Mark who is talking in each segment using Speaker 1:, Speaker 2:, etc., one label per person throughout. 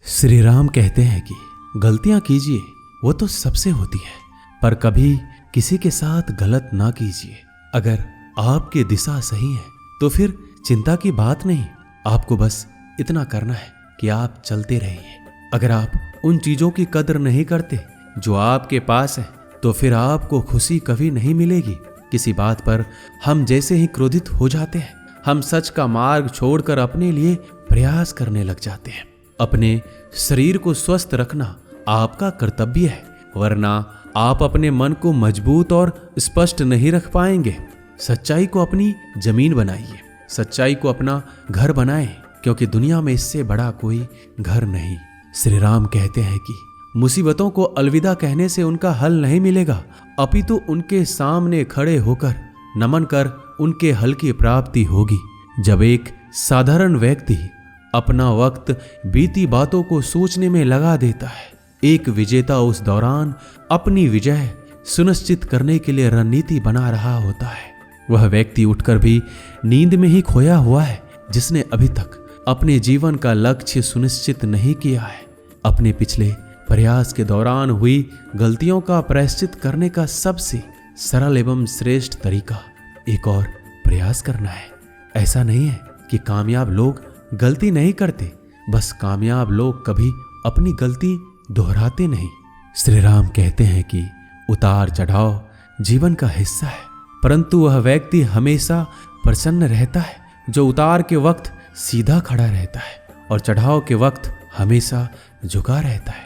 Speaker 1: श्री राम कहते हैं कि गलतियां कीजिए वो तो सबसे होती है, पर कभी किसी के साथ गलत ना कीजिए। अगर आपकी दिशा सही है तो फिर चिंता की बात नहीं, आपको बस इतना करना है कि आप चलते रहिए। अगर आप उन चीजों की कदर नहीं करते जो आपके पास है तो फिर आपको खुशी कभी नहीं मिलेगी। किसी बात पर हम जैसे ही क्रोधित हो जाते हैं, हम सच का मार्ग छोड़कर अपने लिए प्रयास करने लग जाते हैं। अपने शरीर को स्वस्थ रखना आपका कर्तव्य है, वरना आप अपने मन को मजबूत और स्पष्ट नहीं रख पाएंगे। सच्चाई को अपनी जमीन बनाइए, सच्चाई को अपना घर बनाएं, क्योंकि दुनिया में इससे बड़ा कोई घर नहीं। श्री राम कहते हैं कि मुसीबतों को अलविदा कहने से उनका हल नहीं मिलेगा, अपितु उनके सामने खड़े होकर नमन कर उनके हल की प्राप्ति होगी। जब एक साधारण व्यक्ति अपना वक्त बीती बातों को सोचने में लगा देता है, एक विजेता उस दौरान अपनी विजय सुनिश्चित करने के लिए रणनीति बना रहा होता है। वह व्यक्ति उठकर भी नींद में ही खोया हुआ है, जिसने अभी तक अपने जीवन का लक्ष्य सुनिश्चित नहीं किया है। अपने पिछले प्रयास के दौरान हुई गलतियों का प्रायश्चित करने का सबसे सरल एवं श्रेष्ठ तरीका एक और प्रयास करना है। ऐसा नहीं है कि कामयाब लोग गलती नहीं करते, बस कामयाब लोग कभी अपनी गलती दोहराते नहीं। श्री राम कहते हैं कि उतार चढ़ाव जीवन का हिस्सा है, परंतु वह व्यक्ति हमेशा प्रसन्न रहता है जो उतार के वक्त सीधा खड़ा रहता है और चढ़ाव के वक्त हमेशा झुका रहता है।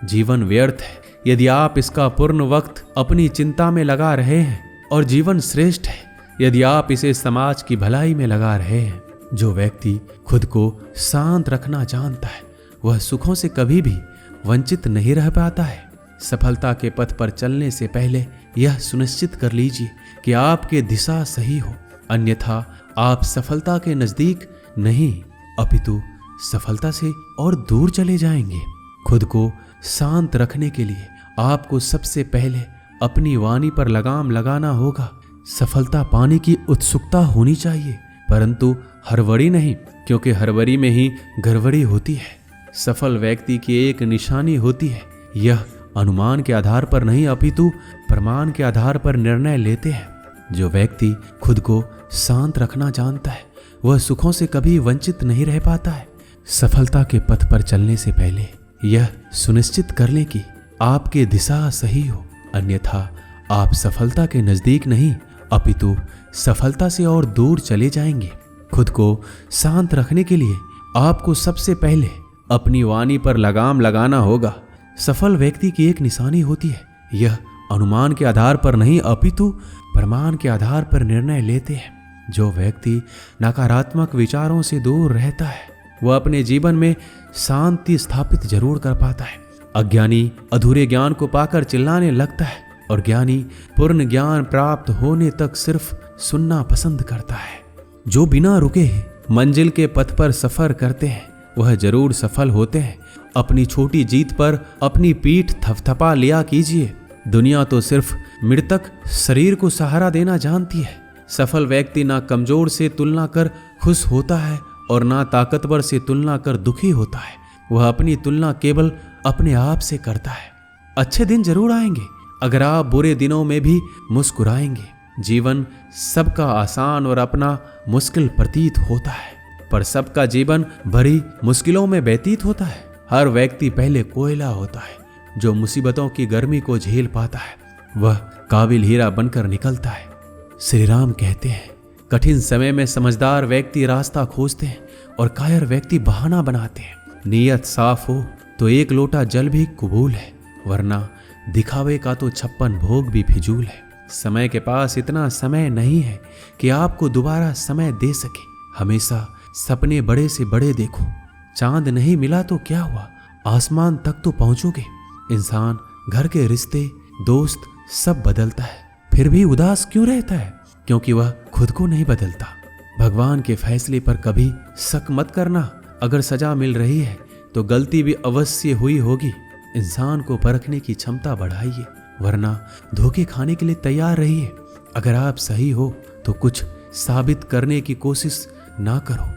Speaker 1: जीवन व्यर्थ है यदि आप इसका पूर्ण वक्त अपनी चिंता में लगा रहे हैं, और जीवन श्रेष्ठ है यदि आप इसे समाज की भलाई में लगा रहे हैं। जो व्यक्ति खुद को शांत रखना जानता है, वह सुखों से कभी भी वंचित नहीं रह पाता है। सफलता के पथ पर चलने से पहले यह सुनिश्चित कर लीजिए कि आपकी दिशा सही हो, अन्यथा आप सफलता के नजदीक नहीं अपितु सफलता से और दूर चले जाएंगे। खुद को शांत रखने के लिए आपको सबसे पहले अपनी वाणी पर लगाम लगाना होगा। सफलता पाने की उत्सुकता होनी चाहिए, परंतु हड़बड़ी नहीं, क्योंकि हड़बड़ी में ही गड़बड़ी होती है। सफल व्यक्ति की एक निशानी होती है, यह अनुमान के आधार पर नहीं अपितु प्रमाण के आधार पर निर्णय लेते हैं। जो व्यक्ति खुद को शांत रखना जानता है, वह सुखों से कभी वंचित नहीं रह पाता है। सफलता के पथ पर चलने से पहले यह सुनिश्चित कर लें कि आपकी दिशा सही हो, अन्यथा आप सफलता के नजदीक नहीं अपितु सफलता से और दूर चले जाएंगे। खुद को शांत रखने के लिए आपको सबसे पहले अपनी वाणी पर लगाम लगाना होगा। सफल व्यक्ति की एक निशानी होती है, यह अनुमान के आधार पर नहीं अपितु प्रमाण के आधार पर निर्णय लेते हैं। जो व्यक्ति नकारात्मक विचारों से दूर रहता है, वह अपने जीवन में शांति स्थापित जरूर कर पाता है। अज्ञानी अधूरे ज्ञान को पाकर चिल्लाने लगता है, और ज्ञानी पूर्ण ज्ञान प्राप्त होने तक सिर्फ सुनना पसंद करता है। जो बिना रुके मंजिल के पथ पर सफर करते हैं, वह जरूर सफल होते हैं। अपनी छोटी जीत पर अपनी पीठ थपथपा लिया कीजिए। दुनिया तो सिर्फ मृतक शरीर को सहारा देना जानती है। सफल व्यक्ति ना कमजोर से तुलना कर खुश होता है और ना ताकतवर से तुलना कर दुखी होता है। वह अपनी तुलना केवल अपने आप से करता है। अच्छे दिन जरूर आएंगे अगर आप बुरे दिनों में भी मुस्कुराएंगे। जीवन सबका आसान और अपना मुश्किल प्रतीत होता है, पर सबका जीवन बड़ी मुश्किलों में व्यतीत होता है। हर व्यक्ति पहले कोयला होता है, जो मुसीबतों की गर्मी को झेल पाता है वह काबिल हीरा बनकर निकलता है। श्री राम कहते हैं, कठिन समय में समझदार व्यक्ति रास्ता खोजते हैं और कायर व्यक्ति बहाना बनाते हैं। नीयत साफ हो तो एक लोटा जल भी कबूल है, वरना दिखावे का तो 56 भोग भी फिजूल है। समय के पास इतना समय नहीं है कि आपको दोबारा समय दे सके। हमेशा सपने बड़े से बड़े देखो। चांद नहीं मिला तो क्या हुआ, आसमान तक तो पहुंचोगे। इंसान, घर के रिश्ते, दोस्त सब बदलता है, फिर भी उदास क्यों रहता है? क्योंकि वह खुद को नहीं बदलता। भगवान के फैसले पर कभी शक मत करना। अगर सजा मिल रही है तो गलती भी अवश्य हुई होगी। इंसान को परखने की क्षमता बढ़ाइए, वरना धोखे खाने के लिए तैयार रहिए। अगर आप सही हो तो कुछ साबित करने की कोशिश ना करो,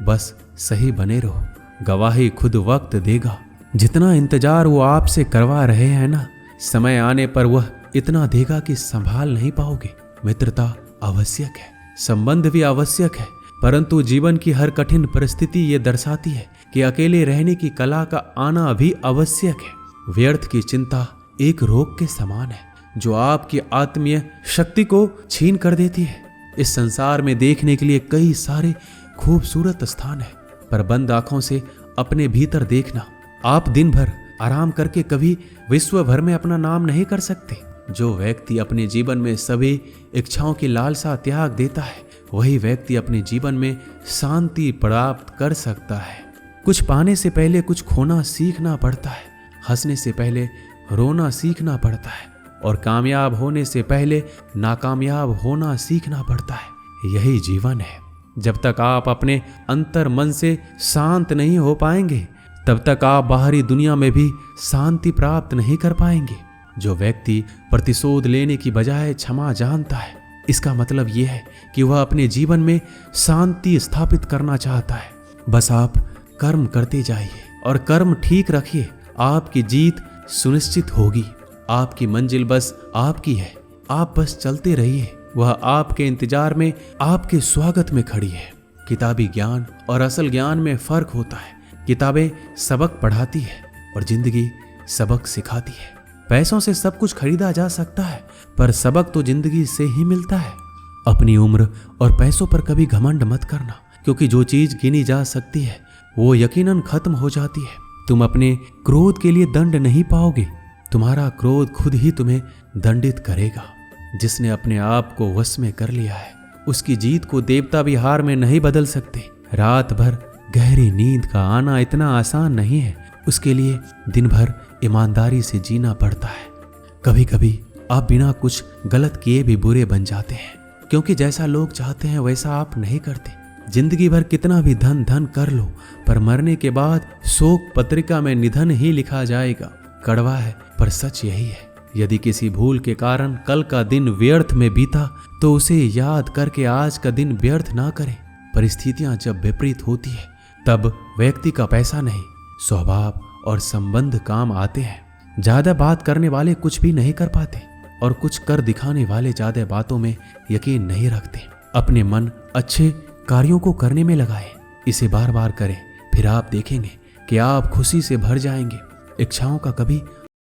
Speaker 1: बस सही बने रहो। गवाही खुद वक्त देगा। जितना इंतजार वो आपसे करवा रहे हैं ना, समय आने पर वह इतना देगा कि संभाल नहीं पाओगे। मित्रता आवश्यक है, संबंध भी आवश्यक है, परंतु जीवन की हर कठिन परिस्थिति ये दर्शाती है कि अकेले रहने की कला का आना भी आवश्यक है। व्यर्थ की चिंता एक रोग के समान है जो आपकी आत्मीय शक्ति को छीन कर देती है। इस संसार में देखने के लिए कई सारे खूबसूरत स्थान है, पर बंद आंखों से अपने भीतर देखना। आप दिन भर आराम करके कभी विश्व भर में अपना नाम नहीं कर सकते। जो व्यक्ति अपने जीवन में सभी इच्छाओं की लालसा त्याग देता है, वही व्यक्ति अपने जीवन में शांति प्राप्त कर सकता है। कुछ पाने से पहले कुछ खोना सीखना पड़ता है, हंसने से पहले रोना सीखना पड़ता है, और कामयाब होने से पहले नाकामयाब होना सीखना पड़ता है। यही जीवन है। जब तक आप अपने अंतर मन से शांत नहीं हो पाएंगे, तब तक आप बाहरी दुनिया में भी शांति प्राप्त नहीं कर पाएंगे। जो व्यक्ति प्रतिशोध लेने की बजाय क्षमा जानता है, इसका मतलब यह है कि वह अपने जीवन में शांति स्थापित करना चाहता है। बस आप कर्म करते जाइए और कर्म ठीक रखिए, आपकी जीत सुनिश्चित होगी। आपकी मंजिल बस आपकी है, आप बस चलते रहिए। वह आपके इंतजार में, आपके स्वागत में खड़ी है। किताबी ज्ञान और असल ज्ञान में फर्क होता है। किताबें सबक पढ़ाती है और जिंदगी सबक सिखाती है। पैसों से सब कुछ खरीदा जा सकता है, पर सबक तो जिंदगी से ही मिलता है। अपनी उम्र और पैसों पर कभी घमंड मत करना, क्योंकि जो चीज गिनी जा सकती है वो यकीनन खत्म हो जाती है। तुम अपने क्रोध के लिए दंड नहीं पाओगे, तुम्हारा क्रोध खुद ही तुम्हें दंडित करेगा। जिसने अपने आप को वश में कर लिया है, उसकी जीत को देवता भी हार में नहीं बदल सकते। रात भर गहरी नींद का आना इतना आसान नहीं है, उसके लिए दिन भर ईमानदारी से जीना पड़ता है। कभी कभी आप बिना कुछ गलत किए भी बुरे बन जाते हैं, क्योंकि जैसा लोग चाहते हैं वैसा आप नहीं करते। जिंदगी भर कितना भी धन कर लो, पर मरने के बाद शोक पत्रिका में निधन ही लिखा जाएगा। कड़वा है पर सच यही है। यदि किसी भूल के कारण कल का दिन व्यर्थ में बीता, तो उसे याद करके आज का दिन व्यर्थ ना करें। परिस्थितियां जब विपरीत होती है, तब व्यक्ति का पैसा नहीं, स्वभाव और संबंध काम आते हैं। ज्यादा बात करने वाले कुछ भी नहीं कर पाते, और कुछ कर दिखाने वाले ज्यादा बातों में यकीन नहीं रखते। अपने मन अच्छे कार्यों को करने में लगाएं, इसे बार बार करें, फिर आप देखेंगे कि आप खुशी से भर जाएंगे। इच्छाओं का कभी